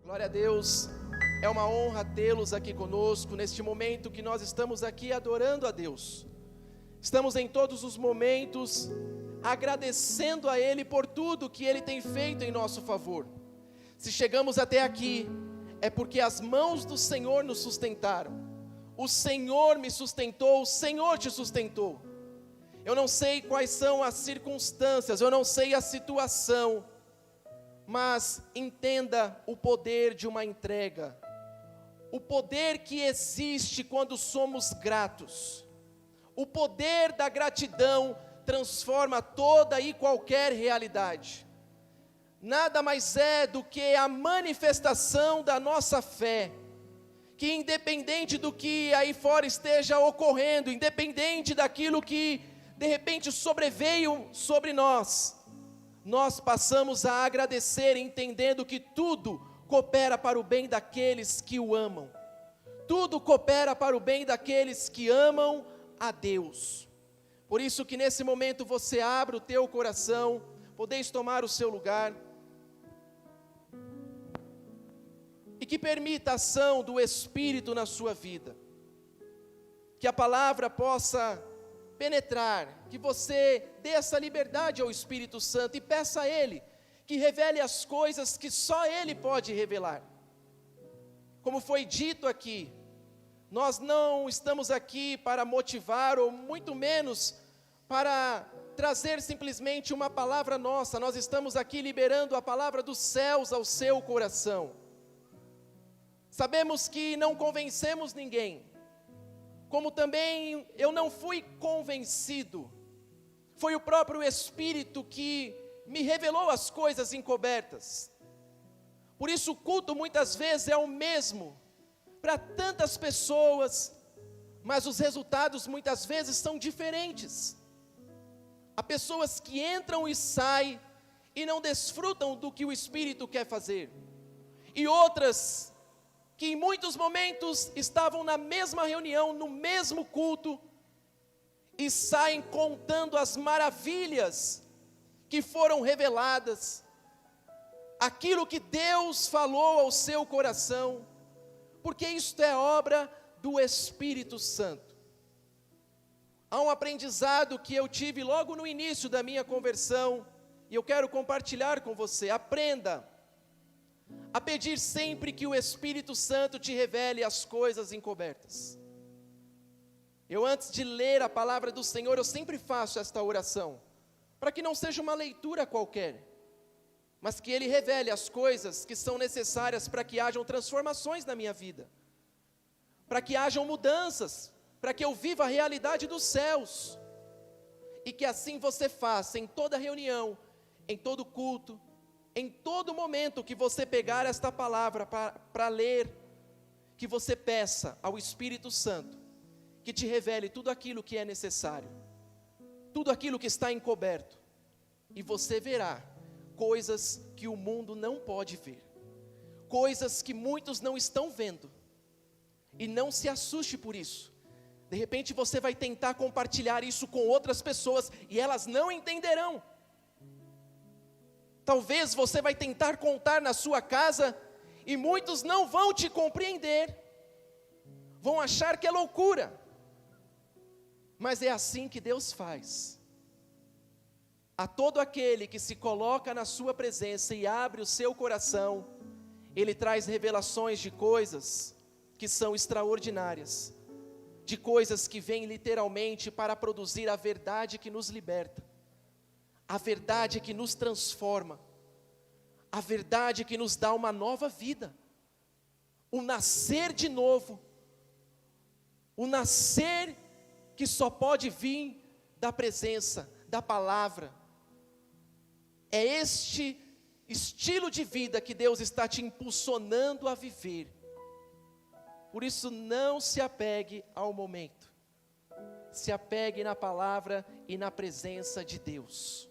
Glória a Deus, é uma honra tê-los aqui conosco, neste momento que nós estamos aqui adorando a Deus. Estamos em todos os momentos agradecendo a Ele por tudo que Ele tem feito em nosso favor. Se chegamos até aqui, é porque as mãos do Senhor nos sustentaram. O Senhor me sustentou, o Senhor te sustentou. Eu não sei quais são as circunstâncias, eu não sei a situação, mas entenda o poder de uma entrega, o poder que existe quando somos gratos. O poder da gratidão transforma toda e qualquer realidade. Nada mais é do que a manifestação da nossa fé, que independente do que aí fora esteja ocorrendo, independente daquilo que de repente sobreveio sobre nós passamos a agradecer, entendendo que tudo coopera para o bem daqueles que o amam. Tudo coopera para o bem daqueles que amam a Deus. Por isso que nesse momento você abre o teu coração, podeis tomar o seu lugar, e que permita a ação do Espírito na sua vida, que a palavra possa penetrar, que você dê essa liberdade ao Espírito Santo e peça a Ele que revele as coisas que só Ele pode revelar. Como foi dito aqui, nós não estamos aqui para motivar, ou muito menos para trazer simplesmente uma palavra nossa, nós estamos aqui liberando a palavra dos céus ao seu coração. Sabemos que não convencemos ninguém, como também eu não fui convencido, foi o próprio Espírito que me revelou as coisas encobertas. Por isso o culto muitas vezes é o mesmo para tantas pessoas, mas os resultados muitas vezes são diferentes. Há pessoas que entram e saem e não desfrutam do que o Espírito quer fazer, e outras que em muitos momentos estavam na mesma reunião, no mesmo culto, e saem contando as maravilhas que foram reveladas, aquilo que Deus falou ao seu coração, porque isto é obra do Espírito Santo. Há um aprendizado que eu tive logo no início da minha conversão, e eu quero compartilhar com você. Aprenda a pedir sempre que o Espírito Santo te revele as coisas encobertas. Eu, antes de ler a palavra do Senhor, eu sempre faço esta oração, para que não seja uma leitura qualquer, mas que Ele revele as coisas que são necessárias para que hajam transformações na minha vida, para que hajam mudanças, para que eu viva a realidade dos céus, e que assim você faça em toda reunião, em todo culto, em todo momento que você pegar esta palavra para ler, que você peça ao Espírito Santo, que te revele tudo aquilo que é necessário, tudo aquilo que está encoberto, e você verá coisas que o mundo não pode ver, coisas que muitos não estão vendo, e não se assuste por isso. De repente você vai tentar compartilhar isso com outras pessoas, e elas não entenderão. Talvez você vai tentar contar na sua casa, e muitos não vão te compreender, vão achar que é loucura, mas é assim que Deus faz. A todo aquele que se coloca na sua presença e abre o seu coração, Ele traz revelações de coisas que são extraordinárias, de coisas que vêm literalmente para produzir a verdade que nos liberta, a verdade que nos transforma, a verdade que nos dá uma nova vida, o nascer de novo, o nascer que só pode vir da presença, da palavra. É este estilo de vida que Deus está te impulsionando a viver. Por isso não se apegue ao momento, se apegue na palavra e na presença de Deus.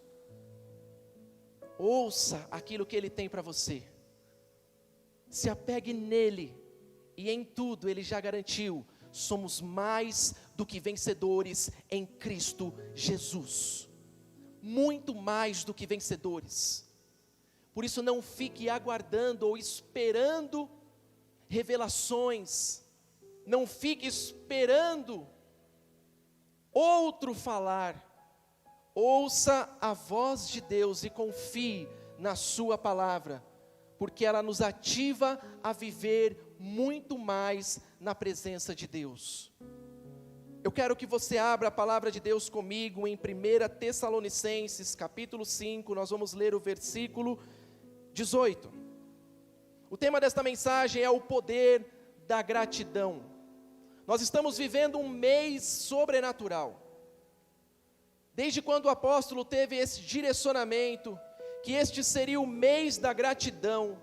Ouça aquilo que Ele tem para você, se apegue nele, e em tudo Ele já garantiu: somos mais do que vencedores em Cristo Jesus, muito mais do que vencedores. Por isso não fique aguardando ou esperando revelações, não fique esperando outro falar. Ouça a voz de Deus e confie na sua palavra, porque ela nos ativa a viver muito mais na presença de Deus. Eu quero que você abra a palavra de Deus comigo em 1 Tessalonicenses, capítulo 5, nós vamos ler o versículo 18. O tema desta mensagem é o poder da gratidão. Nós estamos vivendo um mês sobrenatural. Desde quando o apóstolo teve esse direcionamento, que este seria o mês da gratidão,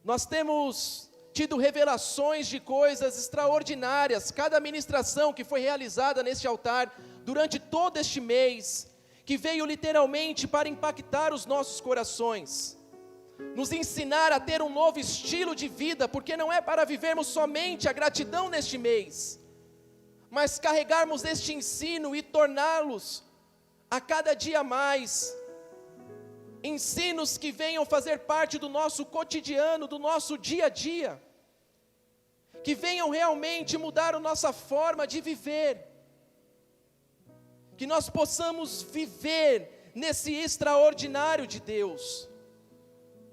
nós temos tido revelações de coisas extraordinárias, cada ministração que foi realizada neste altar, durante todo este mês, que veio literalmente para impactar os nossos corações, nos ensinar a ter um novo estilo de vida, porque não é para vivermos somente a gratidão neste mês, mas carregarmos este ensino e torná-los a cada dia mais ensinos que venham fazer parte do nosso cotidiano, do nosso dia a dia, que venham realmente mudar a nossa forma de viver, que nós possamos viver nesse extraordinário de Deus,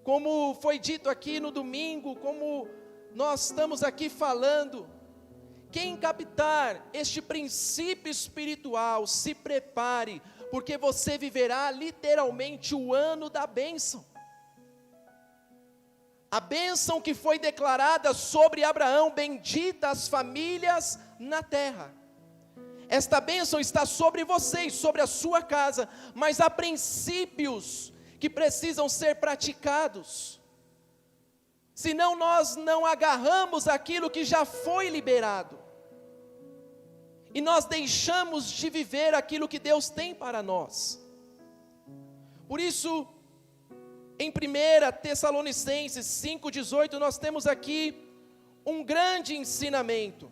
como foi dito aqui no domingo, como nós estamos aqui falando. Quem captar este princípio espiritual, se prepare, porque você viverá literalmente o ano da bênção. A bênção que foi declarada sobre Abraão: bendita as famílias na terra. Esta bênção está sobre vocês, sobre a sua casa, mas há princípios que precisam ser praticados. Senão nós não agarramos aquilo que já foi liberado. E nós deixamos de viver aquilo que Deus tem para nós. Por isso, em 1 Tessalonicenses 5,18, nós temos aqui um grande ensinamento,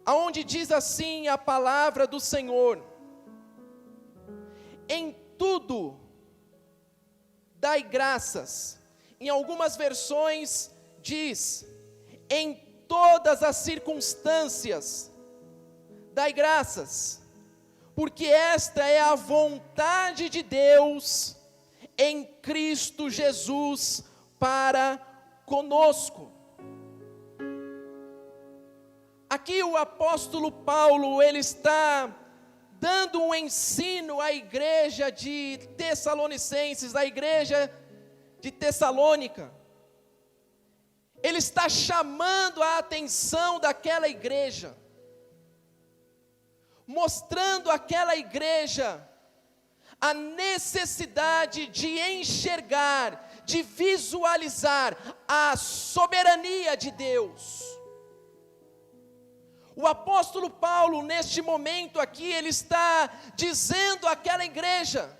aonde diz assim a palavra do Senhor: em tudo dai graças. Em algumas versões diz: em todas as circunstâncias dai graças, porque esta é a vontade de Deus em Cristo Jesus para conosco. Aqui o apóstolo Paulo, ele está dando um ensino à igreja de Tessalonicenses, à igreja de Tessalônica. Ele está chamando a atenção daquela igreja, mostrando àquela igreja a necessidade de enxergar, de visualizar a soberania de Deus. O apóstolo Paulo, neste momento aqui, ele está dizendo àquela igreja: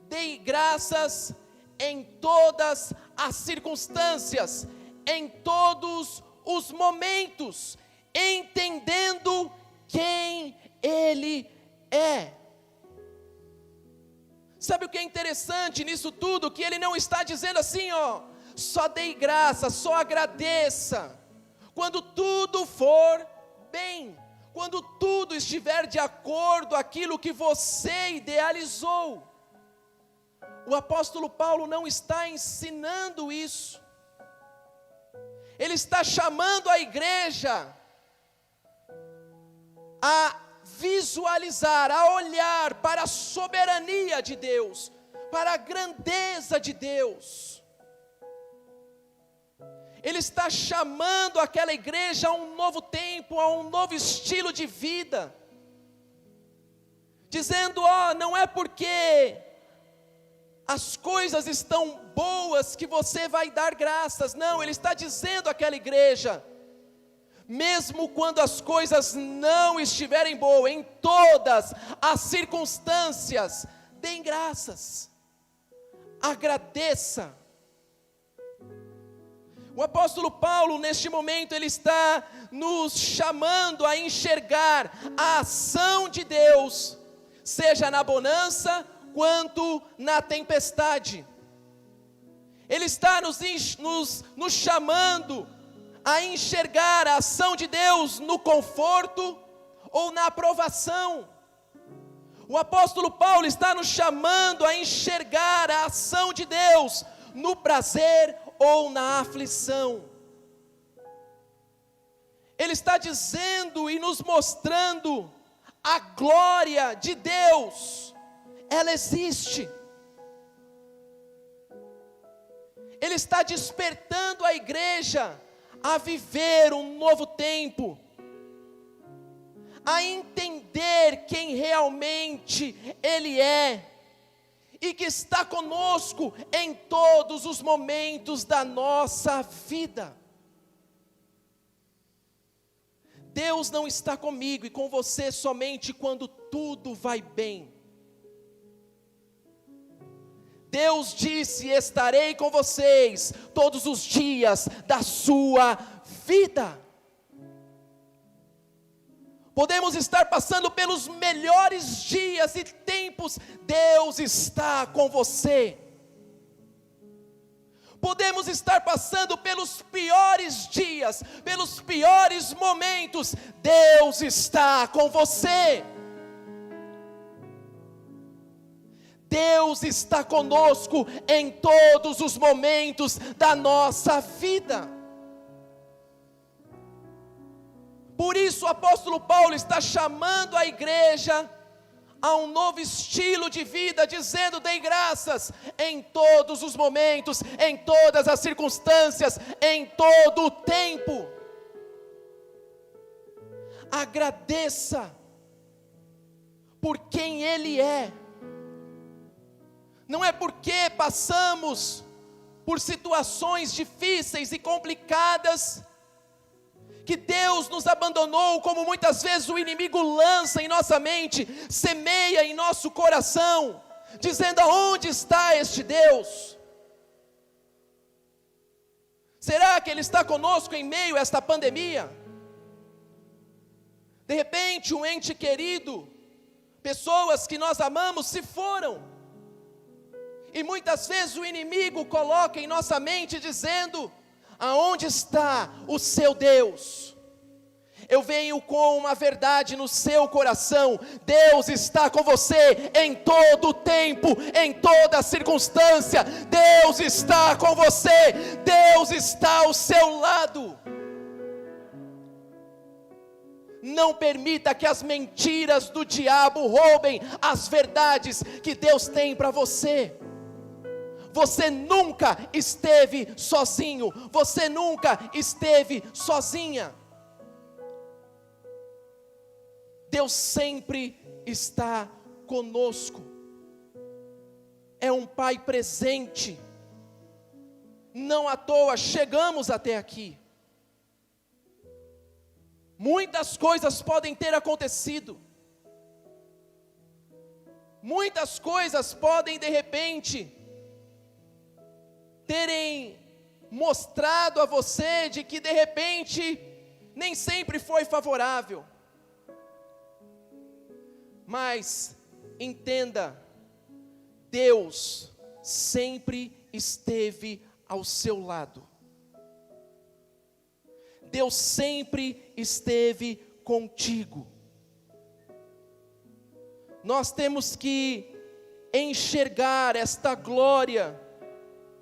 dei graças em todas as circunstâncias, em todos os momentos, entendendo quem Ele é. Sabe o que é interessante nisso tudo? Que ele não está dizendo assim, só dei graça, só agradeça, quando tudo for bem, quando tudo estiver de acordo com aquilo que você idealizou. O apóstolo Paulo não está ensinando isso. Ele está chamando a igreja a visualizar, a olhar para a soberania de Deus, para a grandeza de Deus. Ele está chamando aquela igreja a um novo tempo, a um novo estilo de vida, dizendo, não é porque as coisas estão boas que você vai dar graças. Não, ele está dizendo àquela igreja, mesmo quando as coisas não estiverem boas, em todas as circunstâncias, deem graças, agradeça. O apóstolo Paulo, neste momento, ele está nos chamando a enxergar a ação de Deus, seja na bonança quanto na tempestade. Ele está nos chamando a enxergar a ação de Deus no conforto ou na aprovação. O apóstolo Paulo está nos chamando a enxergar a ação de Deus no prazer ou na aflição. Ele está dizendo e nos mostrando a glória de Deus, ela existe. Ele está despertando a igreja a viver um novo tempo, a entender quem realmente Ele é, e que está conosco em todos os momentos da nossa vida. Deus não está comigo e com você somente quando tudo vai bem. Deus disse: estarei com vocês todos os dias da sua vida. Podemos estar passando pelos melhores dias e tempos, Deus está com você. Podemos estar passando pelos piores dias, pelos piores momentos, Deus está com você. Deus está conosco em todos os momentos da nossa vida. Por isso o apóstolo Paulo está chamando a igreja a um novo estilo de vida, dizendo: dei graças em todos os momentos, em todas as circunstâncias, em todo o tempo. Agradeça por quem Ele é. Não é porque passamos por situações difíceis e complicadas que Deus nos abandonou, como muitas vezes o inimigo lança em nossa mente, semeia em nosso coração, dizendo: aonde está este Deus? Será que Ele está conosco em meio a esta pandemia? De repente um ente querido, pessoas que nós amamos se foram, e muitas vezes o inimigo coloca em nossa mente dizendo: aonde está o seu Deus? Eu venho com uma verdade no seu coração: Deus está com você em todo o tempo, em toda circunstância. Deus está com você, Deus está ao seu lado. Não permita que as mentiras do diabo roubem as verdades que Deus tem para você. Você nunca esteve sozinho, você nunca esteve sozinha. Deus sempre está conosco. É um Pai presente. Não à toa chegamos até aqui. Muitas coisas podem ter acontecido. Muitas coisas podem de repente terem mostrado a você de que de repente nem sempre foi favorável. Mas entenda, Deus sempre esteve ao seu lado. Deus sempre esteve contigo. Nós temos que enxergar esta glória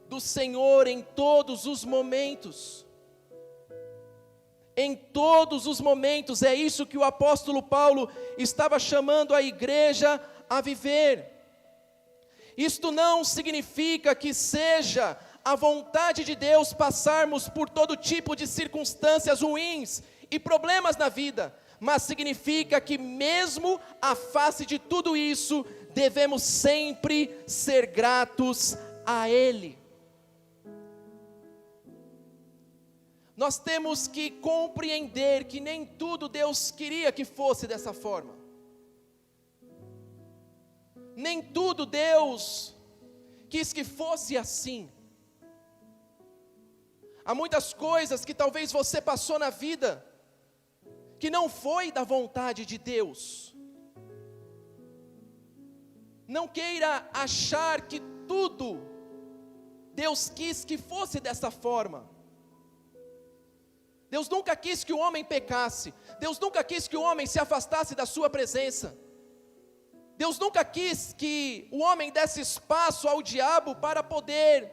do Senhor em todos os momentos. Em todos os momentos, é isso que o apóstolo Paulo estava chamando a igreja a viver. Isto não significa que seja a vontade de Deus passarmos por todo tipo de circunstâncias ruins e problemas na vida, mas significa que mesmo à face de tudo isso, devemos sempre ser gratos a Ele. Nós temos que compreender que nem tudo Deus queria que fosse dessa forma. Nem tudo Deus quis que fosse assim. Há muitas coisas que talvez você passou na vida que não foi da vontade de Deus. Não queira achar que tudo Deus quis que fosse dessa forma. Deus nunca quis que o homem pecasse. Deus nunca quis que o homem se afastasse da sua presença. Deus nunca quis que o homem desse espaço ao diabo para poder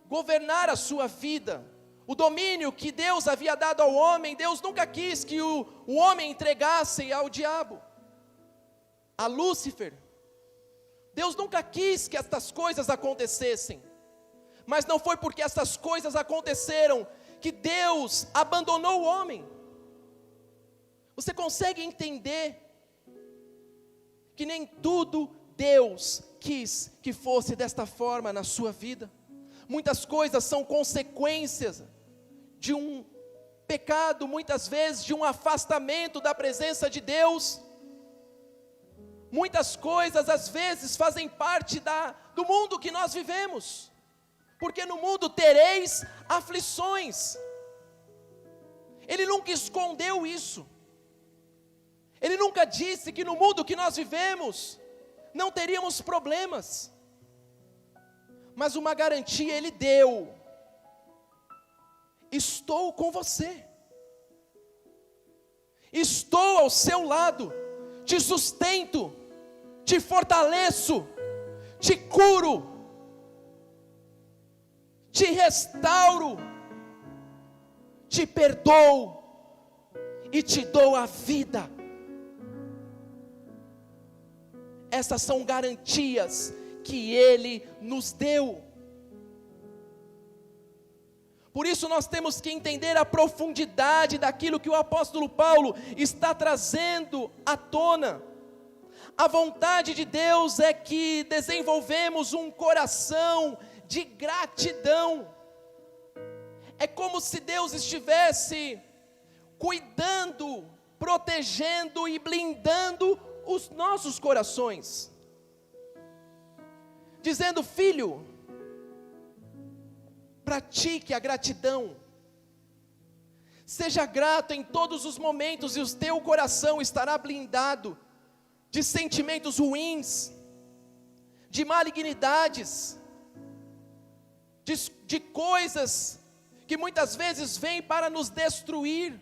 governar a sua vida. O domínio que Deus havia dado ao homem, Deus nunca quis que o homem entregasse ao diabo, a Lúcifer. Deus nunca quis que estas coisas acontecessem. Mas não foi porque essas coisas aconteceram que Deus abandonou o homem. Você consegue entender que nem tudo Deus quis que fosse desta forma na sua vida? Muitas coisas são consequências de um pecado, muitas vezes de um afastamento da presença de Deus. Muitas coisas às vezes fazem parte do mundo que nós vivemos. Porque no mundo tereis aflições. Ele nunca escondeu isso. Ele nunca disse que no mundo que nós vivemos não teríamos problemas. Mas uma garantia Ele deu: estou com você, estou ao seu lado, te sustento, te fortaleço, te curo, te restauro, te perdoo e te dou a vida. Essas são garantias que Ele nos deu. Por isso nós temos que entender a profundidade daquilo que o apóstolo Paulo está trazendo à tona. A vontade de Deus é que desenvolvemos um coração de gratidão. É como se Deus estivesse cuidando, protegendo e blindando os nossos corações, dizendo: filho, pratique a gratidão, seja grato em todos os momentos, e o teu coração estará blindado de sentimentos ruins, de malignidades, de coisas que muitas vezes vêm para nos destruir.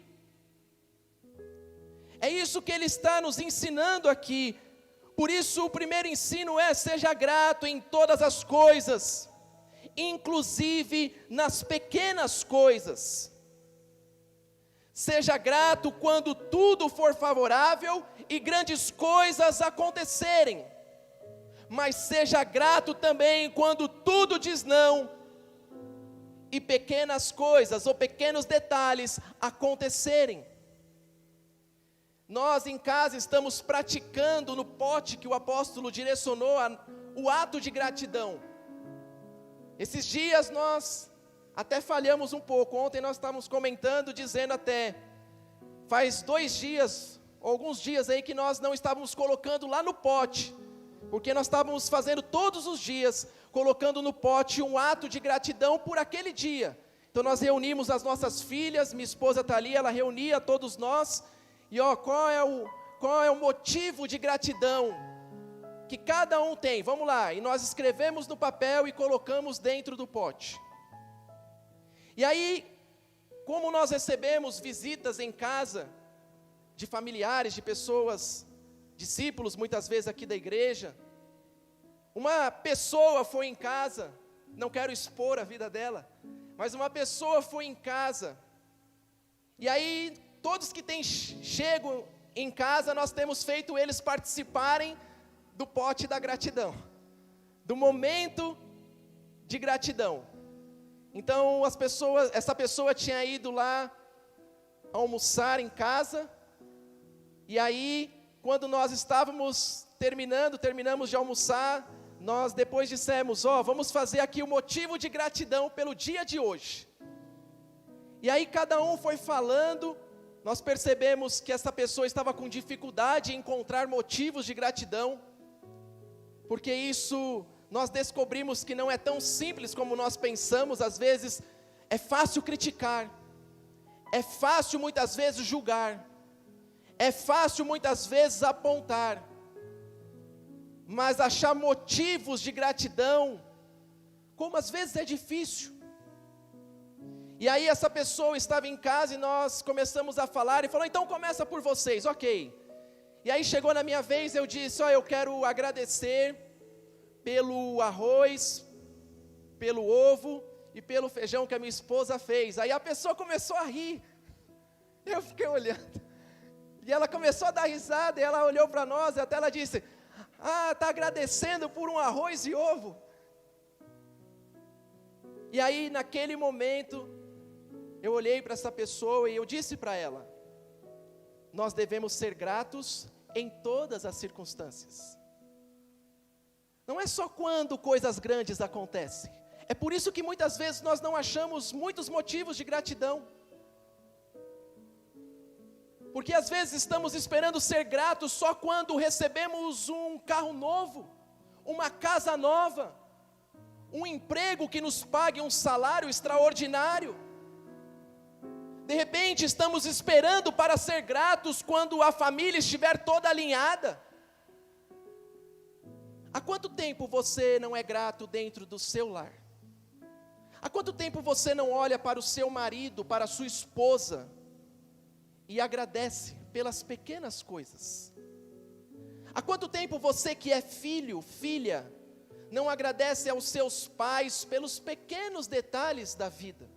É isso que Ele está nos ensinando aqui. Por isso o primeiro ensino é: seja grato em todas as coisas, inclusive nas pequenas coisas. Seja grato quando tudo for favorável e grandes coisas acontecerem, mas seja grato também quando tudo diz não e pequenas coisas ou pequenos detalhes acontecerem. Nós em casa estamos praticando no pote que o apóstolo direcionou o ato de gratidão. Esses dias nós até falhamos um pouco. Ontem nós estávamos comentando, dizendo até, faz 2 dias, alguns dias aí, que nós não estávamos colocando lá no pote, porque nós estávamos fazendo todos os dias, colocando no pote um ato de gratidão por aquele dia. Então nós reunimos as nossas filhas, minha esposa está ali, ela reunia todos nós, e qual é o motivo de gratidão que cada um tem? Vamos lá, e nós escrevemos no papel e colocamos dentro do pote. E aí, como nós recebemos visitas em casa, de familiares, de pessoas, discípulos muitas vezes aqui da igreja, uma pessoa foi em casa, não quero expor a vida dela, mas uma pessoa foi em casa, e aí todos que chegam em casa, nós temos feito eles participarem do pote da gratidão, do momento de gratidão. Então essa pessoa tinha ido lá almoçar em casa, e aí quando nós estávamos terminamos de almoçar, nós depois dissemos: vamos fazer aqui o motivo de gratidão pelo dia de hoje. E aí cada um foi falando. Nós percebemos que essa pessoa estava com dificuldade em encontrar motivos de gratidão, porque isso nós descobrimos que não é tão simples como nós pensamos. Às vezes é fácil criticar, é fácil muitas vezes julgar, é fácil muitas vezes apontar, mas achar motivos de gratidão, como às vezes é difícil. E aí essa pessoa estava em casa e nós começamos a falar, e falou, então começa por vocês, ok. E aí chegou na minha vez, eu disse, eu quero agradecer pelo arroz, pelo ovo e pelo feijão que a minha esposa fez. Aí a pessoa começou a rir, eu fiquei olhando, e ela começou a dar risada, e ela olhou para nós, e até ela disse, está agradecendo por um arroz e ovo. E aí naquele momento, eu olhei para essa pessoa e eu disse para ela, nós devemos ser gratos em todas as circunstâncias. Não é só quando coisas grandes acontecem. É por isso que muitas vezes nós não achamos muitos motivos de gratidão. Porque às vezes estamos esperando ser gratos só quando recebemos um carro novo, uma casa nova, um emprego que nos pague um salário extraordinário. De repente estamos esperando para ser gratos quando a família estiver toda alinhada. Há quanto tempo você não é grato dentro do seu lar? Há quanto tempo você não olha para o seu marido, para a sua esposa, e agradece pelas pequenas coisas? Há quanto tempo você que é filho, filha, não agradece aos seus pais pelos pequenos detalhes da vida?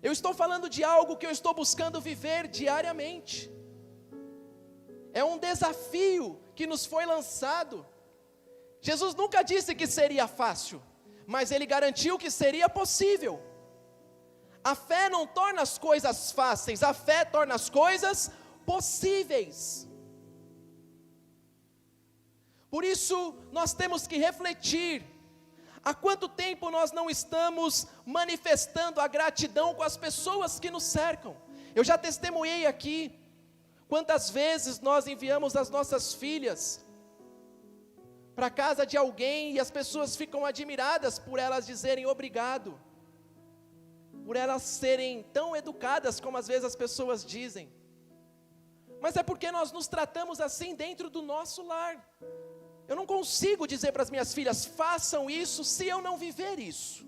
Eu estou falando de algo que eu estou buscando viver diariamente. É um desafio que nos foi lançado. Jesus nunca disse que seria fácil, mas Ele garantiu que seria possível. A fé não torna as coisas fáceis, a fé torna as coisas possíveis. Por isso, nós temos que refletir. Há quanto tempo nós não estamos manifestando a gratidão com as pessoas que nos cercam? Eu já testemunhei aqui, quantas vezes nós enviamos as nossas filhas para a casa de alguém e as pessoas ficam admiradas por elas dizerem obrigado, por elas serem tão educadas como às vezes as pessoas dizem. Mas é porque nós nos tratamos assim dentro do nosso lar. Eu não consigo dizer para as minhas filhas, façam isso, se eu não viver isso.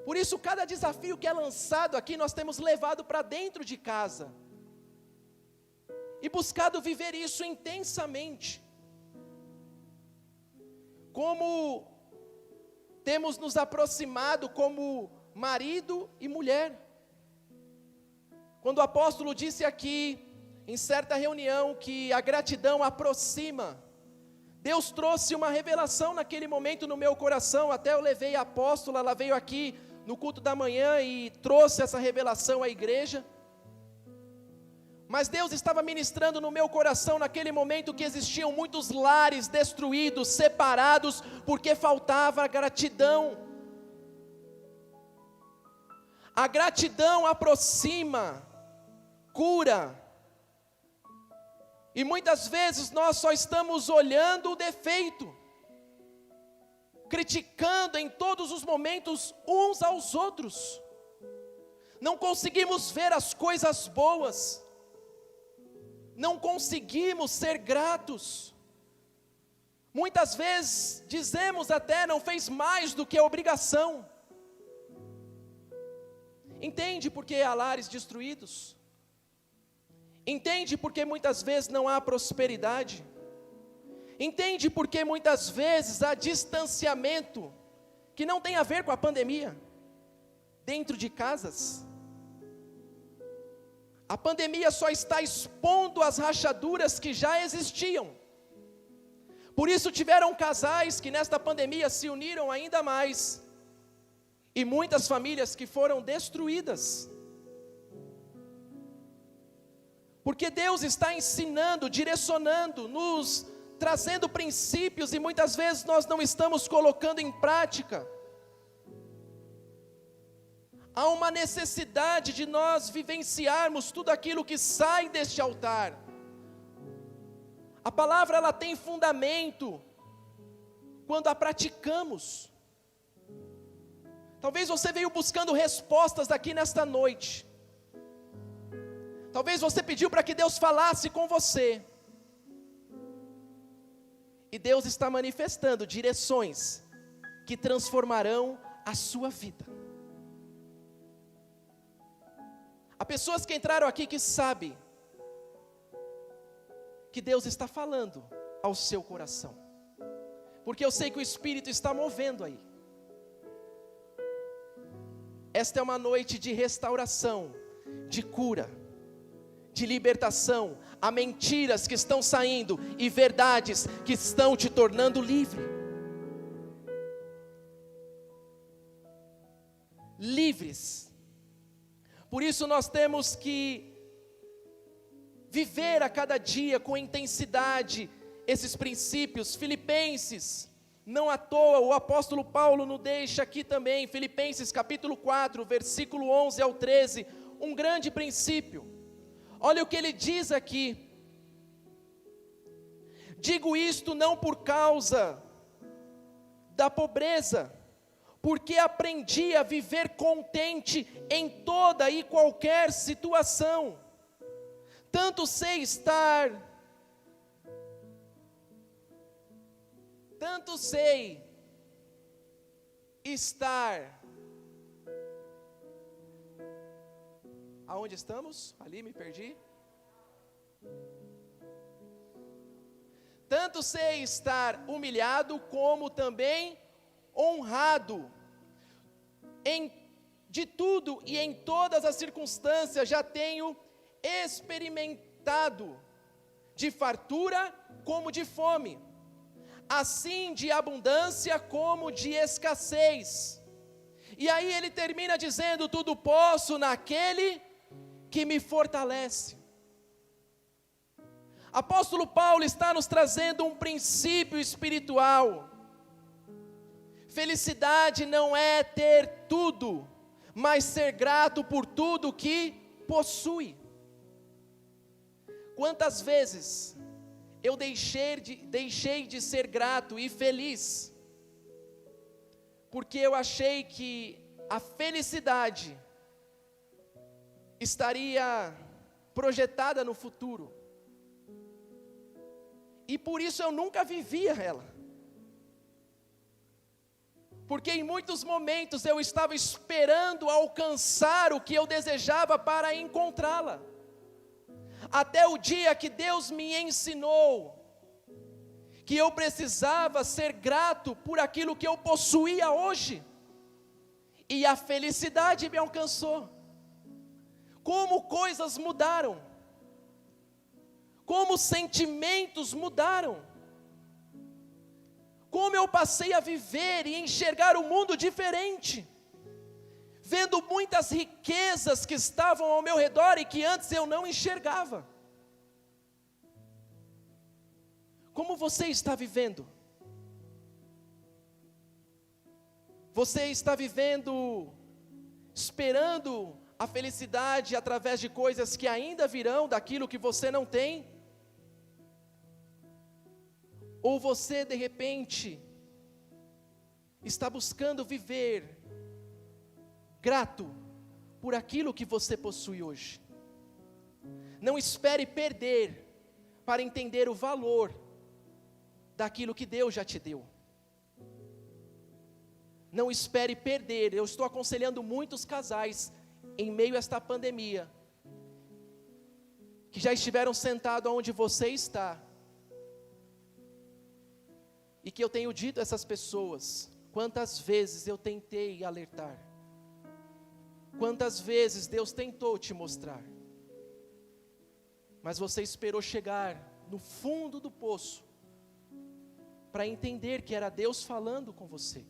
Por isso, cada desafio que é lançado aqui, nós temos levado para dentro de casa. E buscado viver isso intensamente. Como temos nos aproximado como marido e mulher. Quando o apóstolo disse aqui, em certa reunião, que a gratidão aproxima, Deus trouxe uma revelação naquele momento no meu coração. Até eu levei a apóstola, ela veio aqui no culto da manhã e trouxe essa revelação à igreja. Mas Deus estava ministrando no meu coração naquele momento que existiam muitos lares destruídos, separados, porque faltava gratidão. A gratidão aproxima, cura. E muitas vezes nós só estamos olhando o defeito, criticando em todos os momentos uns aos outros. Não conseguimos ver as coisas boas. Não conseguimos ser gratos. Muitas vezes dizemos até, não fez mais do que a obrigação. Entende por que há lares destruídos? Entende por que muitas vezes não há prosperidade? Entende por que muitas vezes há distanciamento, que não tem a ver com a pandemia, dentro de casas? A pandemia só está expondo as rachaduras que já existiam. Por isso tiveram casais que nesta pandemia se uniram ainda mais. E muitas famílias que foram destruídas. Porque Deus está ensinando, direcionando, nos trazendo princípios e muitas vezes nós não estamos colocando em prática. Há uma necessidade de nós vivenciarmos tudo aquilo que sai deste altar. A palavra ela tem fundamento quando a praticamos. Talvez você veio buscando respostas aqui nesta noite. Talvez você pediu para que Deus falasse com você. E Deus está manifestando direções que transformarão a sua vida. Há pessoas que entraram aqui que sabem que Deus está falando ao seu coração, porque eu sei que o Espírito está movendo aí. Esta é uma noite de restauração, de cura, de libertação. Há mentiras que estão saindo e verdades que estão te tornando livre. Livres. Por isso nós temos que viver a cada dia com intensidade esses princípios. Filipenses, não à toa, o apóstolo Paulo nos deixa aqui também, Filipenses capítulo 4, versículo 11 ao 13, um grande princípio. Olha o que ele diz aqui: digo isto não por causa da pobreza, porque aprendi a viver contente em toda e qualquer situação. Tanto sei estar aonde estamos? Ali me perdi. Tanto sei estar humilhado como também honrado. De tudo e em todas as circunstâncias já tenho experimentado, de fartura como de fome, assim de abundância como de escassez. E aí ele termina dizendo: tudo posso naquele que me fortalece. Apóstolo Paulo está nos trazendo um princípio espiritual. Felicidade não é ter tudo, mas ser grato por tudo que possui. Quantas vezes eu deixei de ser grato e feliz, porque eu achei que a felicidade estaria projetada no futuro, e por isso eu nunca vivia ela, porque em muitos momentos eu estava esperando alcançar o que eu desejava para encontrá-la, até o dia que Deus me ensinou que eu precisava ser grato por aquilo que eu possuía hoje, e a felicidade me alcançou. Como coisas mudaram, como sentimentos mudaram, como eu passei a viver e enxergar o mundo diferente, vendo muitas riquezas que estavam ao meu redor e que antes eu não enxergava. Como você está vivendo? Você está vivendo esperando a felicidade através de coisas que ainda virão, daquilo que você não tem? Ou você de repente está buscando viver grato por aquilo que você possui hoje? Não espere perder para entender o valor daquilo que Deus já te deu. Não espere perder. Eu estou aconselhando muitos casais em meio a esta pandemia, que já estiveram sentados onde você está, e que eu tenho dito a essas pessoas: quantas vezes eu tentei alertar, quantas vezes Deus tentou te mostrar, mas você esperou chegar no fundo do poço para entender que era Deus falando com você.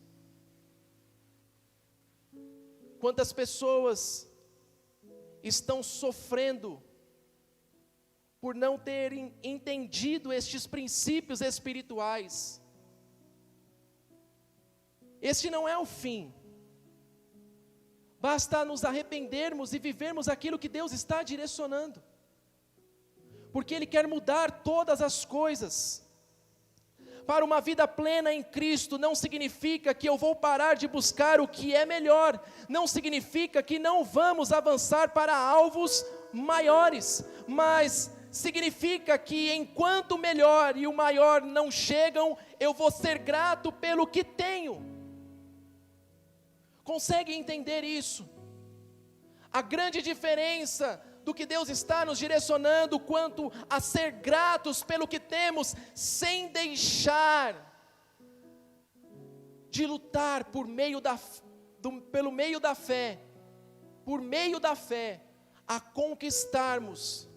Quantas pessoas estão sofrendo por não terem entendido estes princípios espirituais? Este não é o fim. Basta nos arrependermos e vivermos aquilo que Deus está direcionando, porque Ele quer mudar todas as coisas. Para uma vida plena em Cristo não significa que eu vou parar de buscar o que é melhor, não significa que não vamos avançar para alvos maiores, mas significa que enquanto o melhor e o maior não chegam, eu vou ser grato pelo que tenho. Consegue entender isso? A grande diferença do que Deus está nos direcionando quanto a ser gratos pelo que temos, sem deixar de lutar pelo meio da fé, a conquistarmos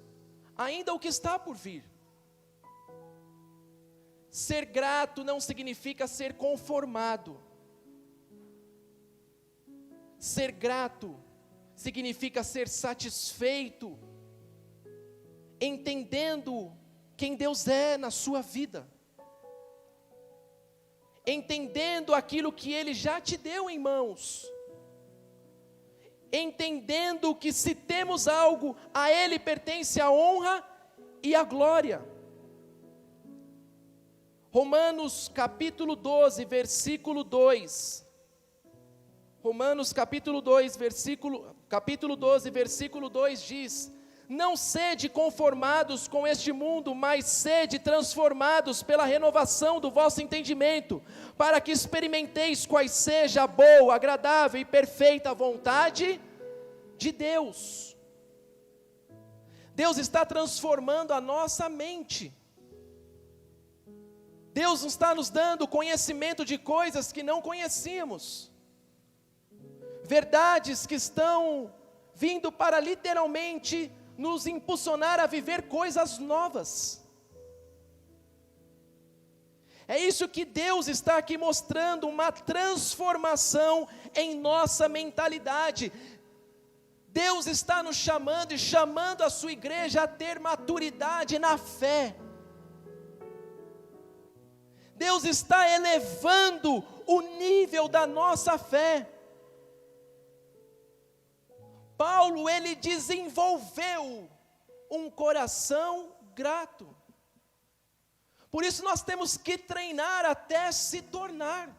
ainda o que está por vir. Ser grato não significa ser conformado. Ser grato significa ser satisfeito, entendendo quem Deus é na sua vida, entendendo aquilo que Ele já te deu em mãos, entendendo que se temos algo, a Ele pertence a honra e a glória. Romanos capítulo 12, versículo 2. Romanos capítulo 12, versículo 2 diz: não sede conformados com este mundo, mas sede transformados pela renovação do vosso entendimento, para que experimenteis quais seja a boa, agradável e perfeita vontade de Deus. Deus está transformando a nossa mente. Deus está nos dando conhecimento de coisas que não conhecíamos. Verdades que estão vindo para literalmente nos impulsionar a viver coisas novas. É isso que Deus está aqui mostrando, uma transformação em nossa mentalidade. Deus está nos chamando e chamando a sua igreja a ter maturidade na fé. Deus está elevando o nível da nossa fé. Paulo, ele desenvolveu um coração grato. Por isso nós temos que treinar até se tornar.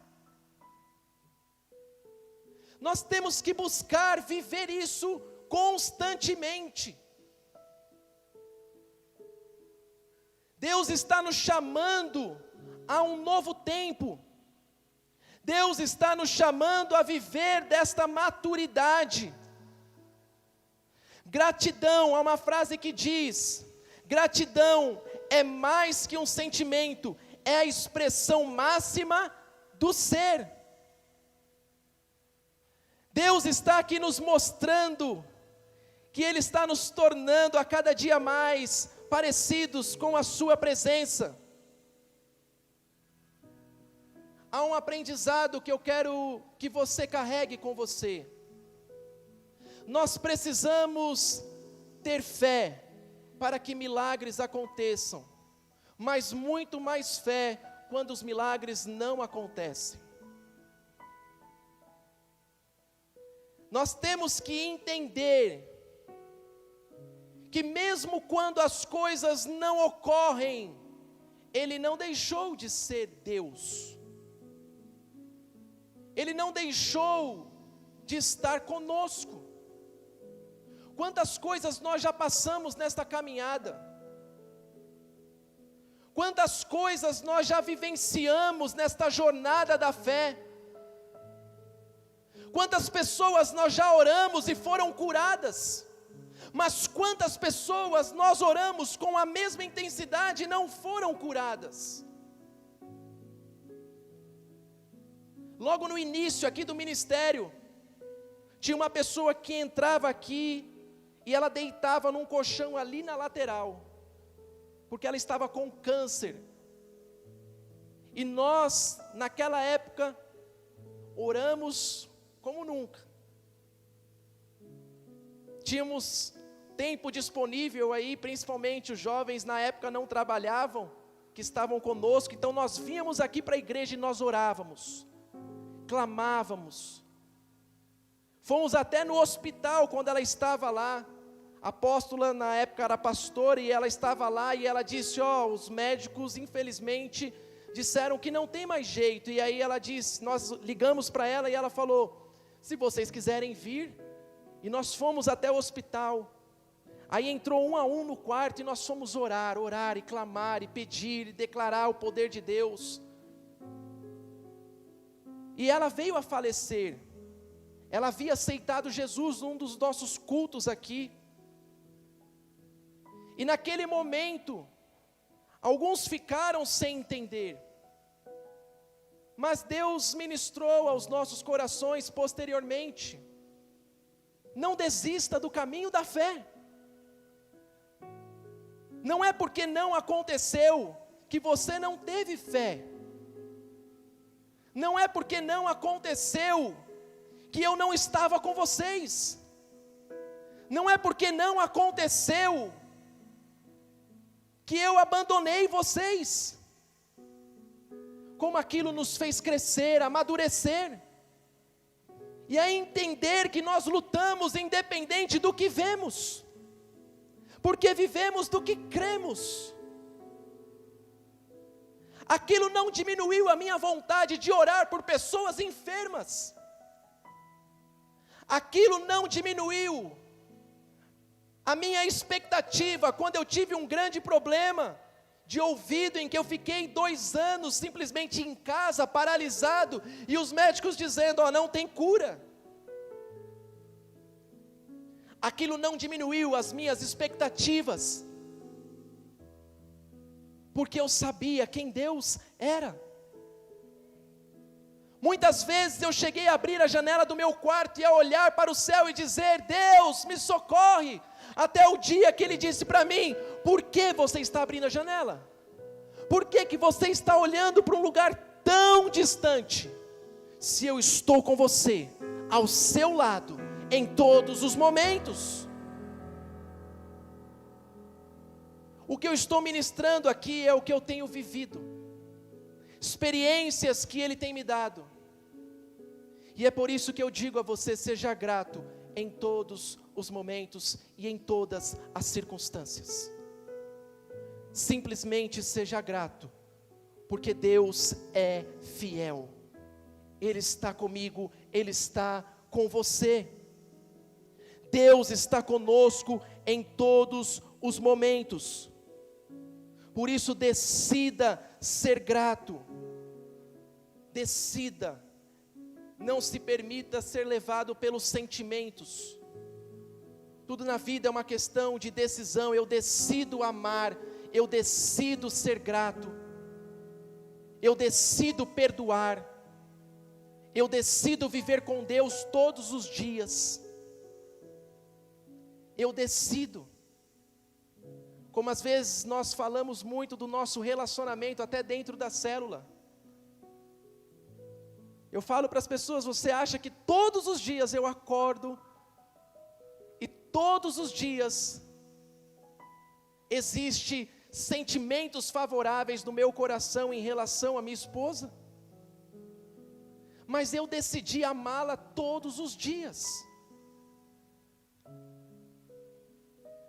Nós temos que buscar viver isso constantemente. Deus está nos chamando a um novo tempo. Deus está nos chamando a viver desta maturidade. Gratidão, há uma frase que diz: gratidão é mais que um sentimento, é a expressão máxima do ser. Deus está aqui nos mostrando que Ele está nos tornando a cada dia mais parecidos com a sua presença. Há um aprendizado que eu quero que você carregue com você. Nós precisamos ter fé para que milagres aconteçam, mas muito mais fé quando os milagres não acontecem. Nós temos que entender que mesmo quando as coisas não ocorrem, Ele não deixou de ser Deus. Ele não deixou de estar conosco. Quantas coisas nós já passamos nesta caminhada, quantas coisas nós já vivenciamos nesta jornada da fé, quantas pessoas nós já oramos e foram curadas, mas quantas pessoas nós oramos com a mesma intensidade e não foram curadas. Logo no início aqui do ministério, tinha uma pessoa que entrava aqui, e ela deitava num colchão ali na lateral, porque ela estava com câncer. E nós, naquela época, oramos como nunca. Tínhamos tempo disponível aí, principalmente os jovens na época não trabalhavam, que estavam conosco, então nós vínhamos aqui para a igreja e nós orávamos, clamávamos. Fomos até no hospital quando ela estava lá. A apóstola na época era pastora e ela estava lá e ela disse: os médicos infelizmente disseram que não tem mais jeito. E aí ela disse, nós ligamos para ela e ela falou: se vocês quiserem vir. E nós fomos até o hospital. Aí entrou um a um no quarto e nós fomos orar e clamar e pedir e declarar o poder de Deus. E ela veio a falecer. Ela havia aceitado Jesus num dos nossos cultos aqui. E naquele momento, alguns ficaram sem entender. Mas Deus ministrou aos nossos corações posteriormente. Não desista do caminho da fé. Não é porque não aconteceu que você não teve fé. Não é porque não aconteceu que eu não estava com vocês. Não é porque não aconteceu que eu abandonei vocês. Como aquilo nos fez crescer, amadurecer. E a entender que nós lutamos independente do que vemos. Porque vivemos do que cremos. Aquilo não diminuiu a minha vontade de orar por pessoas enfermas. Aquilo não diminuiu a minha expectativa quando eu tive um grande problema de ouvido, em que eu fiquei 2 anos simplesmente em casa, paralisado, e os médicos dizendo, não tem cura. Aquilo não diminuiu as minhas expectativas, porque eu sabia quem Deus era. Muitas vezes eu cheguei a abrir a janela do meu quarto e a olhar para o céu e dizer, Deus, me socorre, até o dia que Ele disse para mim, por que você está abrindo a janela? Por que você está olhando para um lugar tão distante, se eu estou com você, ao seu lado, em todos os momentos? O que eu estou ministrando aqui é o que eu tenho vivido, experiências que Ele tem me dado, e é por isso que eu digo a você, seja grato em todos os momentos e em todas as circunstâncias. Simplesmente seja grato, porque Deus é fiel, Ele está comigo, Ele está com você. Deus está conosco em todos os momentos. Por isso decida ser grato. Decida. Não se permita ser levado pelos sentimentos. Tudo na vida é uma questão de decisão. Eu decido amar, eu decido ser grato, eu decido perdoar, eu decido viver com Deus todos os dias. Eu decido. Como às vezes nós falamos muito do nosso relacionamento até dentro da célula. Eu falo para as pessoas, você acha que todos os dias eu acordo e todos os dias existe sentimentos favoráveis no meu coração em relação à minha esposa? Mas eu decidi amá-la todos os dias.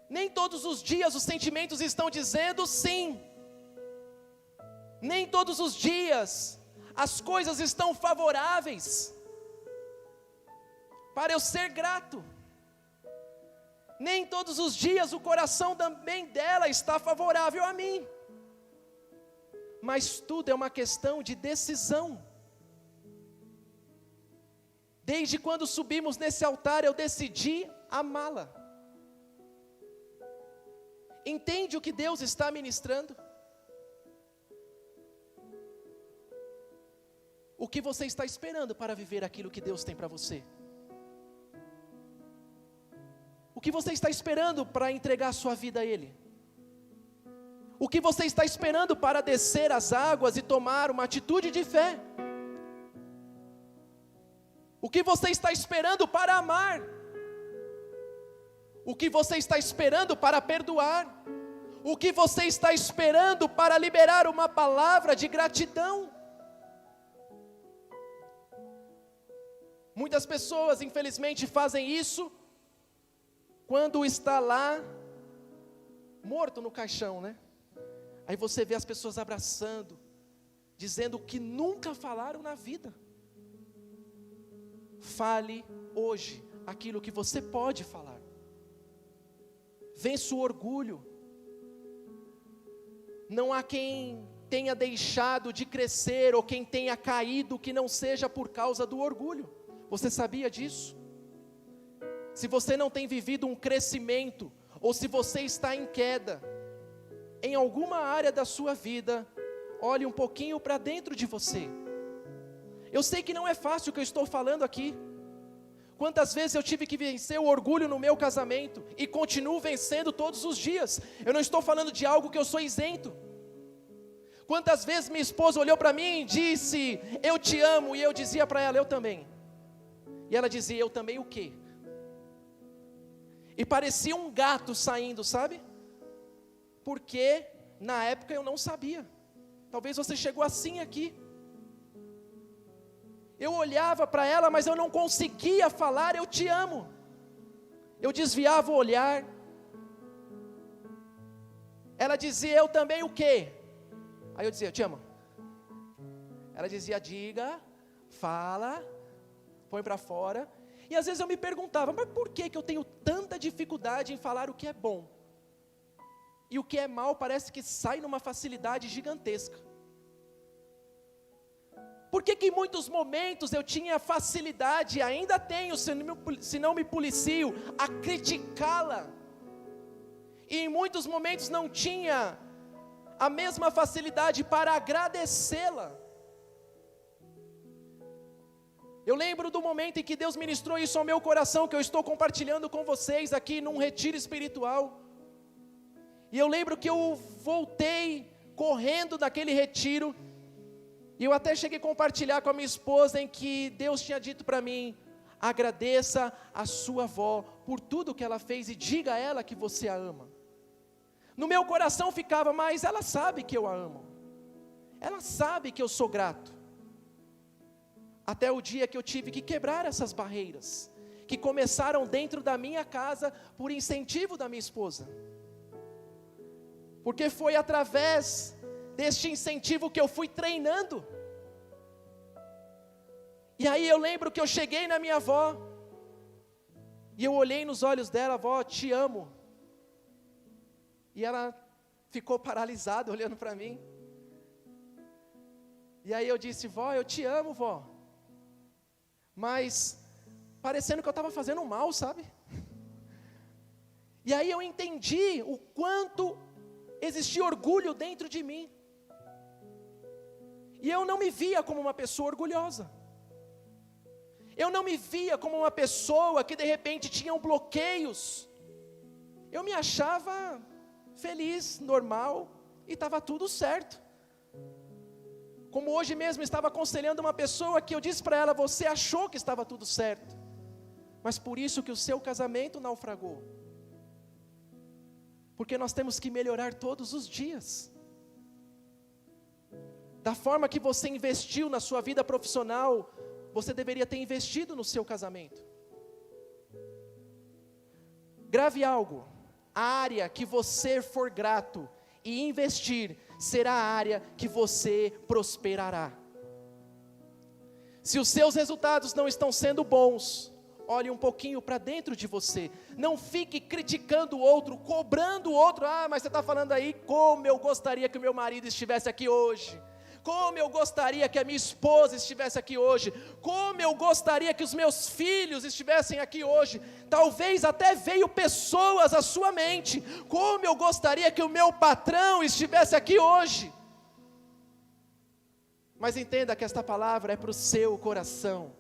Nem todos os dias os sentimentos estão dizendo sim. Nem todos os dias as coisas estão favoráveis para eu ser grato. Nem todos os dias o coração também dela está favorável a mim. Mas tudo é uma questão de decisão. Desde quando subimos nesse altar, eu decidi amá-la. Entende o que Deus está ministrando? O que você está esperando para viver aquilo que Deus tem para você? O que você está esperando para entregar a sua vida a Ele? O que você está esperando para descer as águas e tomar uma atitude de fé? O que você está esperando para amar? O que você está esperando para perdoar? O que você está esperando para liberar uma palavra de gratidão? Muitas pessoas, infelizmente, fazem isso quando está lá, morto no caixão, né? Aí você vê as pessoas abraçando, dizendo o que nunca falaram na vida. Fale hoje aquilo que você pode falar. vença o orgulho. Não há quem tenha deixado de crescer ou quem tenha caído que não seja por causa do orgulho. Você sabia disso? Se você não tem vivido um crescimento, ou se você está em queda, em alguma área da sua vida, olhe um pouquinho para dentro de você. Eu sei que não é fácil o que eu estou falando aqui. Quantas vezes eu tive que vencer o orgulho no meu casamento, e continuo vencendo todos os dias. Eu não estou falando de algo que eu sou isento. Quantas vezes minha esposa olhou para mim e disse, eu te amo, e eu dizia para ela, eu também. E ela dizia, eu também o quê? E parecia um gato saindo, sabe? Porque na época eu não sabia. Talvez você chegou assim aqui. Eu olhava para ela, mas eu não conseguia falar, eu te amo. Eu desviava o olhar. Ela dizia, eu também o quê? Aí eu dizia, eu te amo. Ela dizia, diga, fala, põe para fora. E às vezes eu me perguntava, mas por que eu tenho tanta dificuldade em falar o que é bom? E o que é mal parece que sai numa facilidade gigantesca. Por que em muitos momentos eu tinha facilidade, ainda tenho, se não me policio, a criticá-la? E em muitos momentos não tinha a mesma facilidade para agradecê-la. Eu lembro do momento em que Deus ministrou isso ao meu coração, que eu estou compartilhando com vocês aqui num retiro espiritual. E eu lembro que eu voltei correndo daquele retiro, e eu até cheguei a compartilhar com a minha esposa em que Deus tinha dito para mim, agradeça a sua avó por tudo que ela fez e diga a ela que você a ama. No meu coração ficava, mas ela sabe que eu a amo. Ela sabe que eu sou grato. Até o dia que eu tive que quebrar essas barreiras, que começaram dentro da minha casa por incentivo da minha esposa. Porque foi através deste incentivo que eu fui treinando. E aí eu lembro que eu cheguei na minha avó, e eu olhei nos olhos dela, avó, te amo. E ela ficou paralisada olhando para mim. E aí eu disse, vó, eu te amo, vó. Mas parecendo que eu estava fazendo mal, sabe? E aí eu entendi o quanto existia orgulho dentro de mim. E eu não me via como uma pessoa orgulhosa. Eu não me via como uma pessoa que de repente tinha bloqueios. Eu me achava feliz, normal, e estava tudo certo. Como hoje mesmo estava aconselhando uma pessoa que eu disse para ela, você achou que estava tudo certo, mas por isso que o seu casamento naufragou. Porque nós temos que melhorar todos os dias. Da forma que você investiu na sua vida profissional, você deveria ter investido no seu casamento. Grave algo, a área que você for grato e investir, será a área que você prosperará. Se os seus resultados não estão sendo bons, olhe um pouquinho para dentro de você. Não fique criticando o outro, cobrando o outro. Ah, mas você está falando aí, como eu gostaria que o meu marido estivesse aqui hoje. Como eu gostaria que a minha esposa estivesse aqui hoje. Como eu gostaria que os meus filhos estivessem aqui hoje. Talvez até veio pessoas à sua mente. Como eu gostaria que o meu patrão estivesse aqui hoje. Mas entenda que esta palavra é para o seu coração.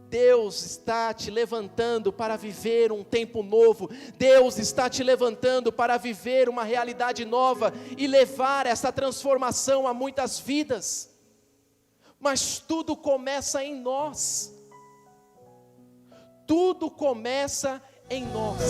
Deus está te levantando para viver um tempo novo. Deus está te levantando para viver uma realidade nova e levar essa transformação a muitas vidas. Mas tudo começa em nós. Tudo começa em nós.